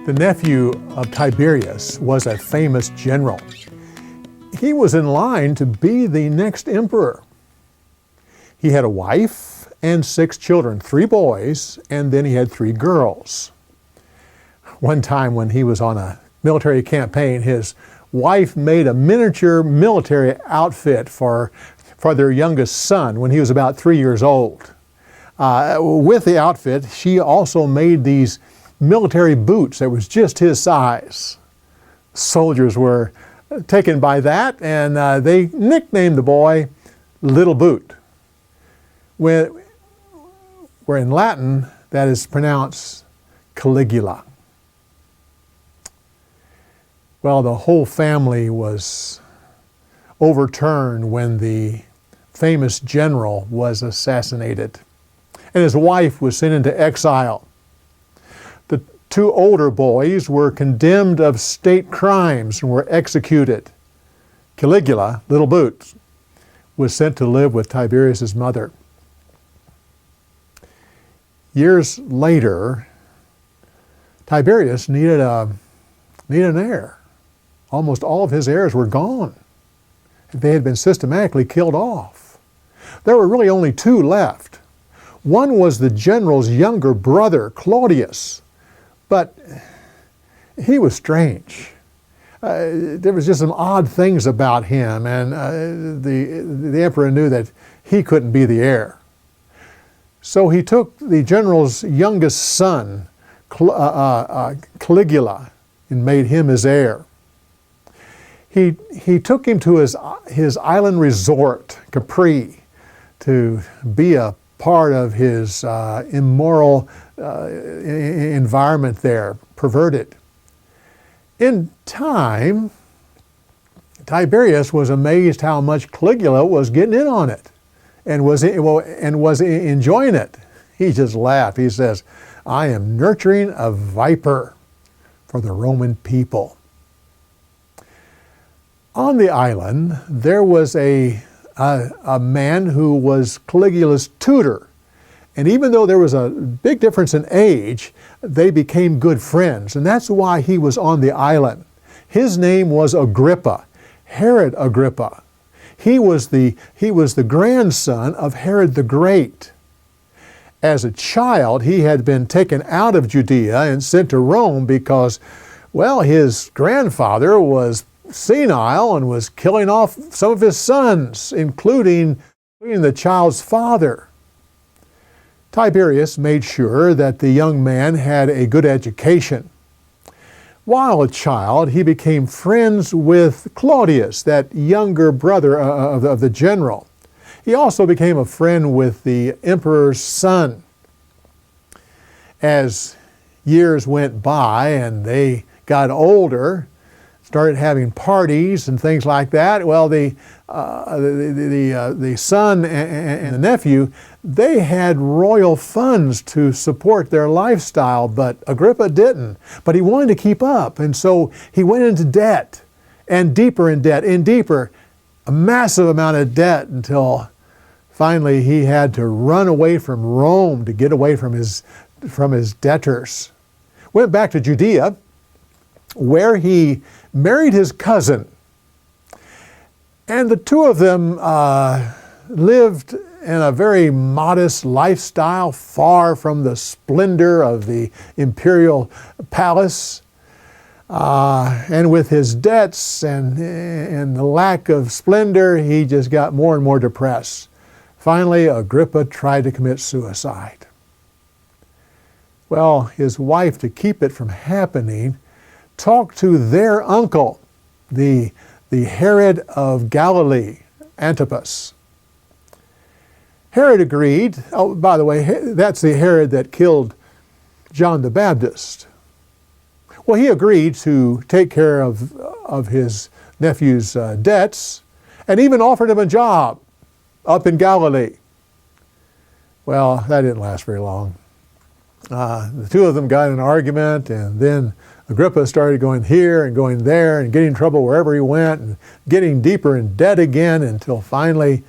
The nephew of Tiberius was a famous general. He was in line to be the next emperor. He had a wife and 6 children, 3 boys, and then he had 3 girls. One time when he was on a military campaign, his wife made a miniature military outfit for their youngest son when he was about 3 years old. With the outfit, she also made these military boots that was just his size. Soldiers were taken by that, and they nicknamed the boy Little Boot. Where in Latin, that is pronounced Caligula. Well, the whole family was overturned when the famous general was assassinated, and his wife was sent into exile. The 2 older boys were condemned of state crimes and were executed. Caligula, Little Boot, was sent to live with Tiberius's mother. Years later, Tiberius needed an heir. Almost all of his heirs were gone. They had been systematically killed off. There were really only 2 left. One was the general's younger brother, Claudius, but he was strange. There was just some odd things about him, and the emperor knew that he couldn't be the heir. So he took the general's youngest son, Caligula, and made him his heir. He took him to his island resort, Capri, to be a part of his immoral environment there, perverted. In time, Tiberius was amazed how much Caligula was getting in on it and was enjoying it. He just laughed. He says, "I am nurturing a viper for the Roman people." On the island, there was a man who was Caligula's tutor. And even though there was a big difference in age, they became good friends. And that's why he was on the island. His name was Agrippa, Herod Agrippa. He was the grandson of Herod the Great. As a child, he had been taken out of Judea and sent to Rome because, well, his grandfather was senile and was killing off some of his sons, including the child's father. Tiberius made sure that the young man had a good education. While a child, he became friends with Claudius, that younger brother of the general. He also became a friend with the emperor's son. As years went by and they got older, started having parties and things like that, well, the son and the nephew, they had royal funds to support their lifestyle, but Agrippa didn't. But he wanted to keep up, and so he went into debt, and deeper in debt, and deeper, a massive amount of debt, until finally he had to run away from Rome to get away from his debtors. Went back to Judea, where he married his cousin. And the 2 of them lived in a very modest lifestyle, far from the splendor of the imperial palace. And with his debts and the lack of splendor, he just got more and more depressed. Finally, Agrippa tried to commit suicide. Well, his wife, to keep it from happening, talked to their uncle, the Herod of Galilee, Antipas. Herod agreed. Oh, by the way, that's the Herod that killed John the Baptist. Well, he agreed to take care of his nephew's debts and even offered him a job up in Galilee. Well, that didn't last very long. The 2 of them got in an argument, and then Agrippa started going here and going there and getting in trouble wherever he went and getting deeper in debt again until finally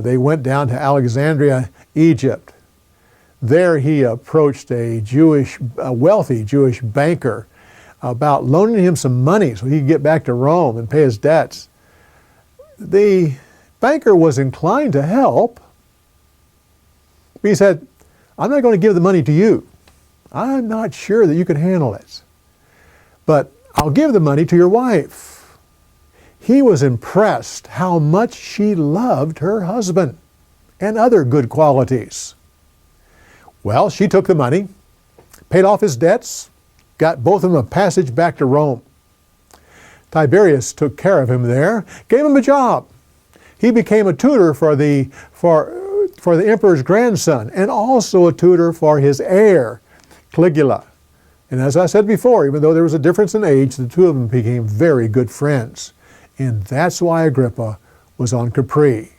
they went down to Alexandria, Egypt. There he approached a wealthy Jewish banker about loaning him some money so he could get back to Rome and pay his debts. The banker was inclined to help. He said, I'm not going to give the money to you. I'm not sure that you can handle it. But I'll give the money to your wife. He was impressed how much she loved her husband and other good qualities. Well, she took the money, paid off his debts, got both of them a passage back to Rome. Tiberius took care of him there, gave him a job. He became a tutor for the emperor's grandson and also a tutor for his heir, Caligula. And as I said before, even though there was a difference in age, the two of them became very good friends. And that's why Agrippa was on Capri.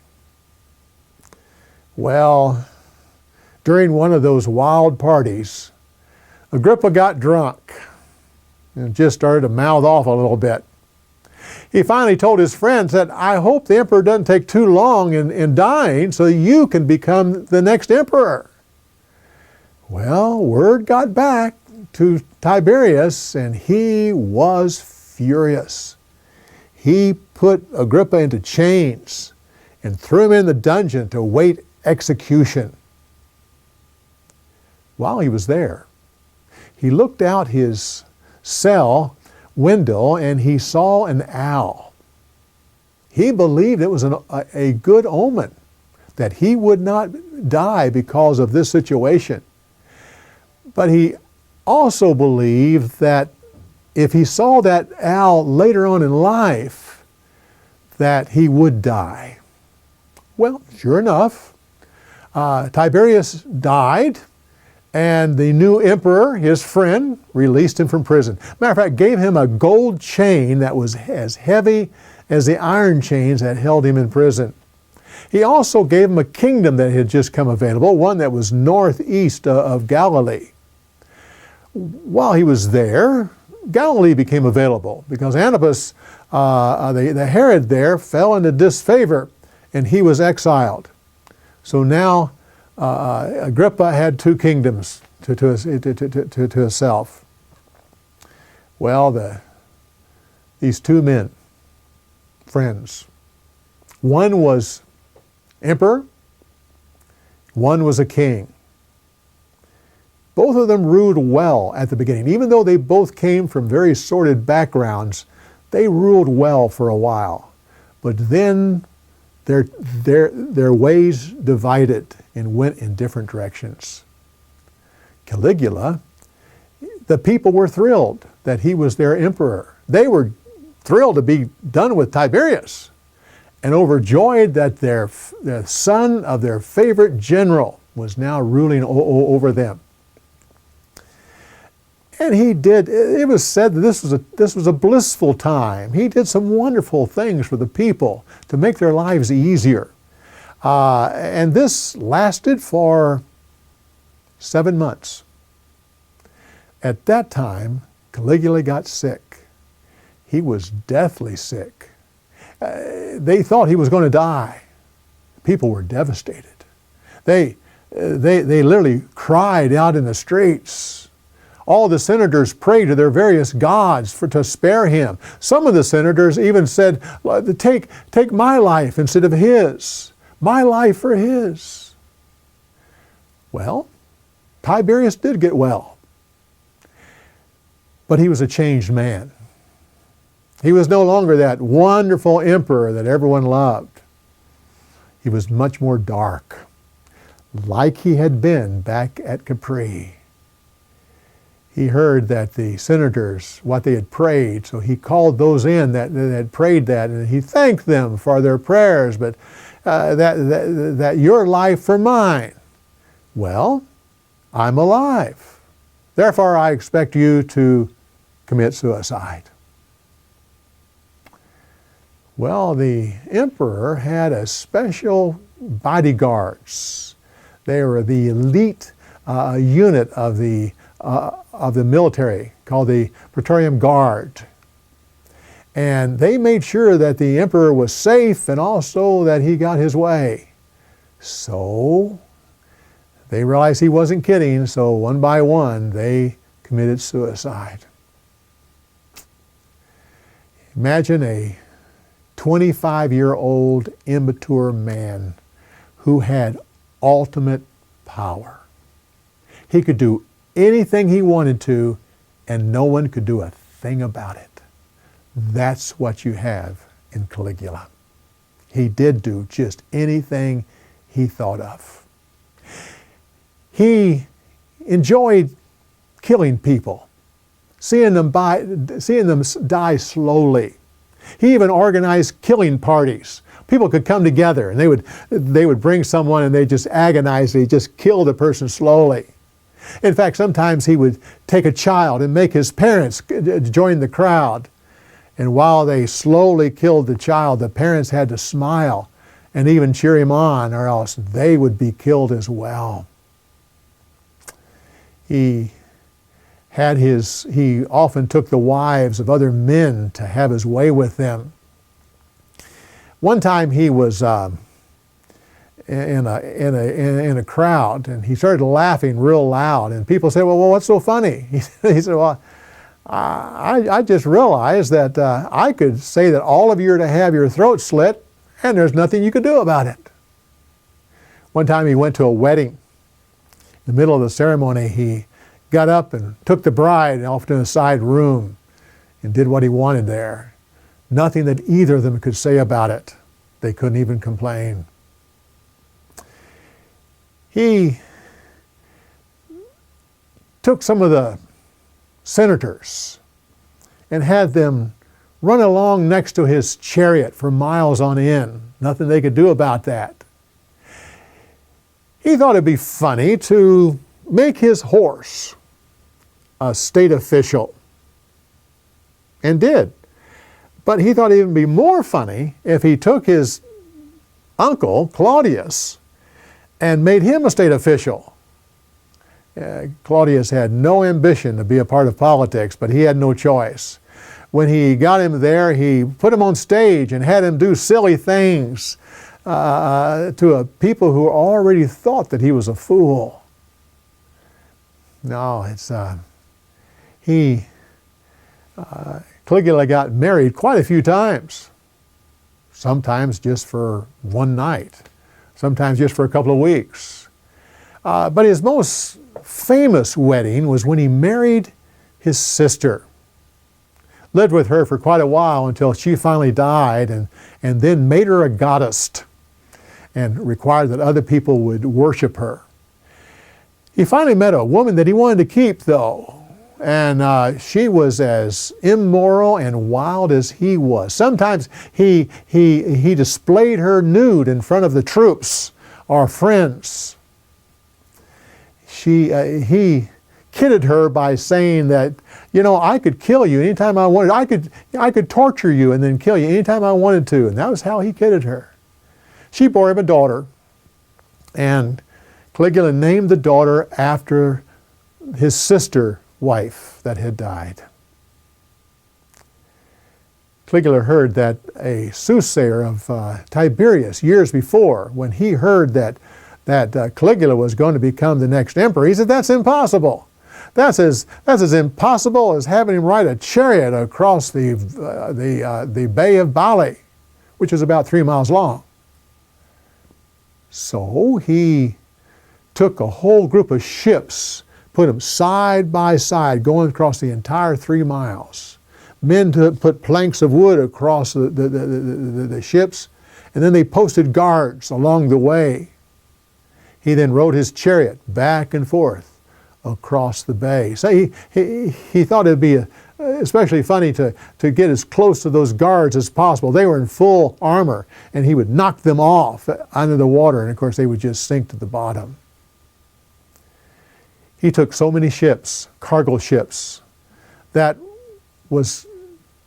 Well, during one of those wild parties, Agrippa got drunk and just started to mouth off a little bit. He finally told his friends that, I hope the emperor doesn't take too long in dying so you can become the next emperor. Well, word got back to Tiberius and he was furious. He put Agrippa into chains and threw him in the dungeon to wait execution. While he was there, he looked out his cell window and he saw an owl. He believed it was a good omen, that he would not die because of this situation. But he also believed that if he saw that owl later on in life, that he would die. Well, sure enough, Tiberius died, and the new emperor, his friend, released him from prison. Matter of fact, gave him a gold chain that was as heavy as the iron chains that held him in prison. He also gave him a kingdom that had just come available, one that was northeast of Galilee. While he was there, Galilee became available because Antipas, the Herod there, fell into disfavor and he was exiled. So now Agrippa had two kingdoms to himself. Well, these two men, friends, one was emperor, one was a king. Both of them ruled well at the beginning. Even though they both came from very sordid backgrounds, they ruled well for a while. But then their ways divided and went in different directions. Caligula, the people were thrilled that he was their emperor. They were thrilled to be done with Tiberius and overjoyed that the son of their favorite general was now ruling over them. And he did, it was said that this was a blissful time. He did some wonderful things for the people to make their lives easier. And this lasted for 7 months. At that time, Caligula got sick. He was deathly sick. They thought he was going to die. People were devastated. They literally cried out in the streets. All the senators prayed to their various gods to spare him. Some of the senators even said, take my life instead of his. My life for his. Well, Tiberius did get well. But he was a changed man. He was no longer that wonderful emperor that everyone loved. He was much more dark, like he had been back at Capri. He heard that the senators, what they had prayed, so he called those in that had prayed that, and he thanked them for their prayers, but that your life for mine. Well, I'm alive. Therefore, I expect you to commit suicide. Well, the emperor had a special bodyguards. They were the elite unit of the of the military called the Praetorian Guard. And they made sure that the emperor was safe and also that he got his way. So they realized he wasn't kidding, so one by one they committed suicide. Imagine a 25-year-old immature man who had ultimate power. He could do anything he wanted to, and no one could do a thing about it. That's what you have in Caligula. He did do just anything he thought of. He enjoyed killing people, seeing them die slowly. He even organized killing parties. People could come together and they would bring someone and they just agonizingly just kill the person slowly. In fact, sometimes he would take a child and make his parents join the crowd. And while they slowly killed the child, the parents had to smile and even cheer him on, or else they would be killed as well. He often took the wives of other men to have his way with them. One time he was in a crowd, and he started laughing real loud, and people said, well, what's so funny? He said, well, I just realized that I could say that all of you are to have your throat slit, and there's nothing you could do about it. One time he went to a wedding. In the middle of the ceremony, he got up and took the bride off to a side room and did what he wanted there. Nothing that either of them could say about it. They couldn't even complain. He took some of the senators and had them run along next to his chariot for miles on end. Nothing they could do about that. He thought it'd be funny to make his horse a state official, and did. But he thought it would be more funny if he took his uncle, Claudius, and made him a state official. Claudius had no ambition to be a part of politics, but he had no choice. When he got him there, he put him on stage and had him do silly things to a people who already thought that he was a fool. No, Caligula got married quite a few times. Sometimes just for one night, sometimes just for a couple of weeks. But his most famous wedding was when he married his sister. Lived with her for quite a while until she finally died, and then made her a goddess and required that other people would worship her. He finally met a woman that he wanted to keep, though, and she was as immoral and wild as he was. Sometimes he displayed her nude in front of the troops or friends. He kidded her by saying that, I could kill you anytime I wanted. I could torture you and then kill you anytime I wanted to. And that was how he kidded her. She bore him a daughter, and Caligula named the daughter after his sister wife that had died. Caligula heard that a soothsayer of Tiberius years before, when he heard that Caligula was going to become the next emperor, he said, that's impossible. That's as impossible as having him ride a chariot across the Bay of Bali, which is about 3 miles long. So he took a whole group of ships, put them side by side, going across the entire 3 miles. Men to put planks of wood across the ships, and then they posted guards along the way. He then rode his chariot back and forth across the bay. So he thought it'd be especially funny to get as close to those guards as possible. They were in full armor, and he would knock them off under the water, and of course they would just sink to the bottom. He took so many ships, cargo ships, that was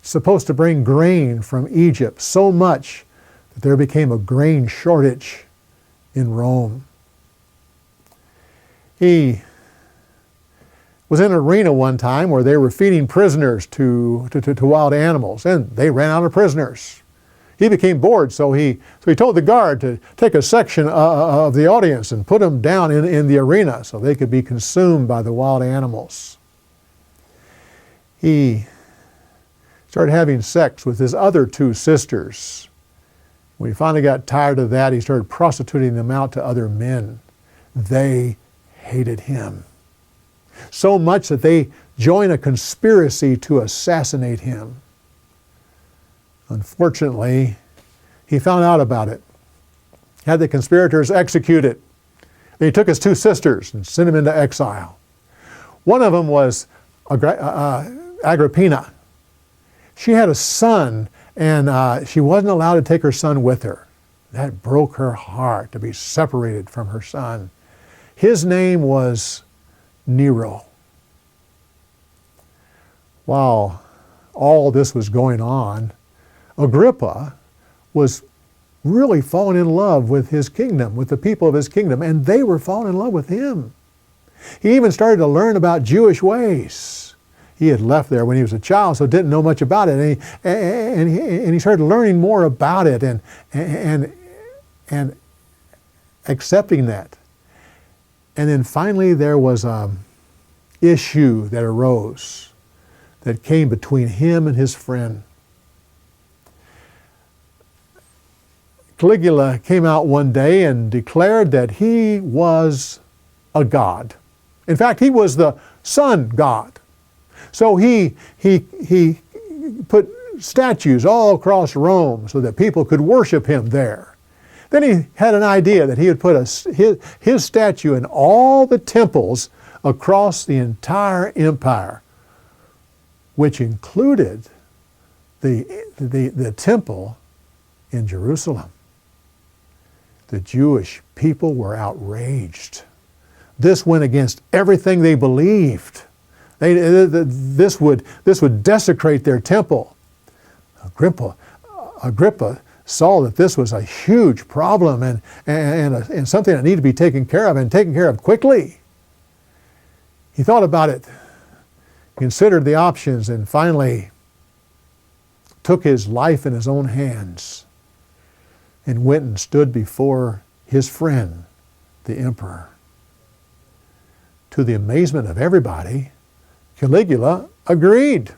supposed to bring grain from Egypt, so much that there became a grain shortage in Rome. He was in an arena one time where they were feeding prisoners to wild animals, and they ran out of prisoners. He became bored, so he told the guard to take a section of the audience and put them down in the arena so they could be consumed by the wild animals. He started having sex with his other two sisters. When he finally got tired of that, he started prostituting them out to other men. They hated him so much that they joined a conspiracy to assassinate him. Unfortunately, he found out about it, had the conspirators executed. Then he took his two sisters and sent them into exile. One of them was Agrippina. She had a son, and she wasn't allowed to take her son with her. That broke her heart, to be separated from her son. His name was Nero. While all this was going on, Agrippa was really falling in love with his kingdom, with the people of his kingdom, and they were falling in love with him. He even started to learn about Jewish ways. He had left there when he was a child, so didn't know much about it, and he started learning more about it and accepting that. And then finally there was an issue that arose that came between him and his friend. Caligula came out one day and declared that he was a god. In fact, he was the sun god. So he put statues all across Rome so that people could worship him there. Then he had an idea that he would put his statue in all the temples across the entire empire, which included the temple in Jerusalem. The Jewish people were outraged. This went against everything they believed. This would desecrate their temple. Agrippa saw that this was a huge problem and something that needed to be taken care of, and taken care of quickly. He thought about it, considered the options, and finally took his life in his own hands and went and stood before his friend, the emperor. To the amazement of everybody, Caligula agreed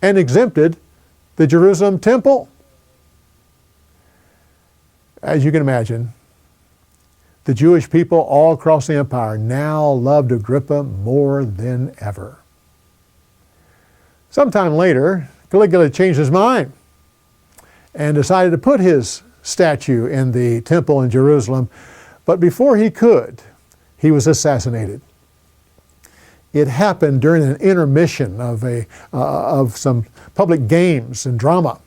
and exempted the Jerusalem temple. As you can imagine, the Jewish people all across the empire now loved Agrippa more than ever. Sometime later, Caligula changed his mind and decided to put his statue in the temple in Jerusalem, but before he could, he was assassinated. It happened during an intermission of some public games and drama.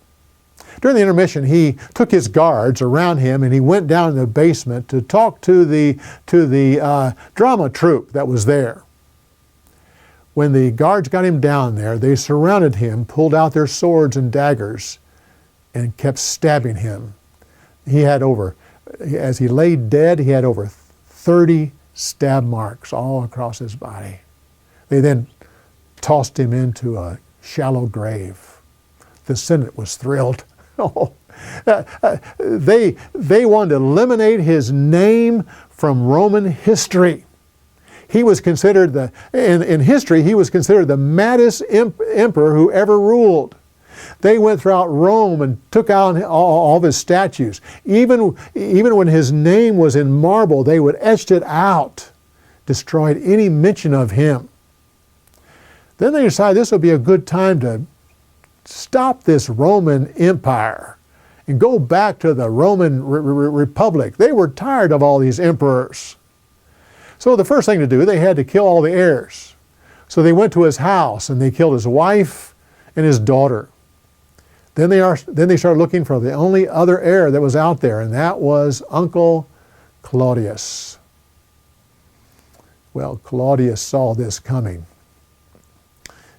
During the intermission, he took his guards around him and he went down in the basement to talk to the drama troupe that was there. When the guards got him down there, they surrounded him, pulled out their swords and daggers, and kept stabbing him. As he lay dead, he had over 30 stab marks all across his body. They then tossed him into a shallow grave. The Senate was thrilled. They wanted to eliminate his name from Roman history. He was considered in history, he was considered the maddest emperor who ever ruled. They went throughout Rome and took out all of his statues. Even when his name was in marble, they would etch it out, destroyed any mention of him. Then they decided this would be a good time to stop this Roman Empire and go back to the Roman Republic. They were tired of all these emperors. So the first thing to do, they had to kill all the heirs. So they went to his house and they killed his wife and his daughter. Then they started looking for the only other heir that was out there, and that was Uncle Claudius. Well, Claudius saw this coming.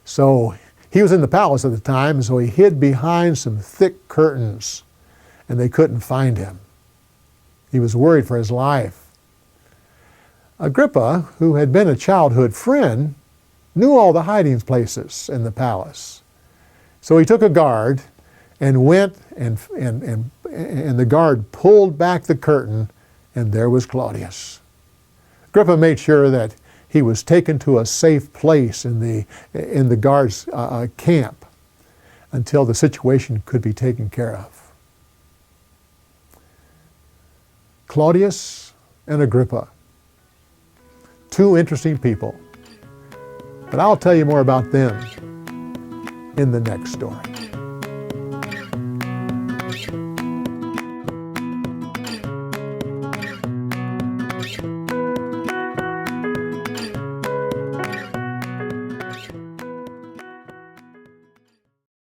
So he was in the palace at the time, so he hid behind some thick curtains, and they couldn't find him. He was worried for his life. Agrippa, who had been a childhood friend, knew all the hiding places in the palace. So he took a guard and went, and the guard pulled back the curtain, and there was Claudius. Agrippa made sure that he was taken to a safe place in the guard's camp until the situation could be taken care of. Claudius and Agrippa, two interesting people. But I'll tell you more about them in the next story.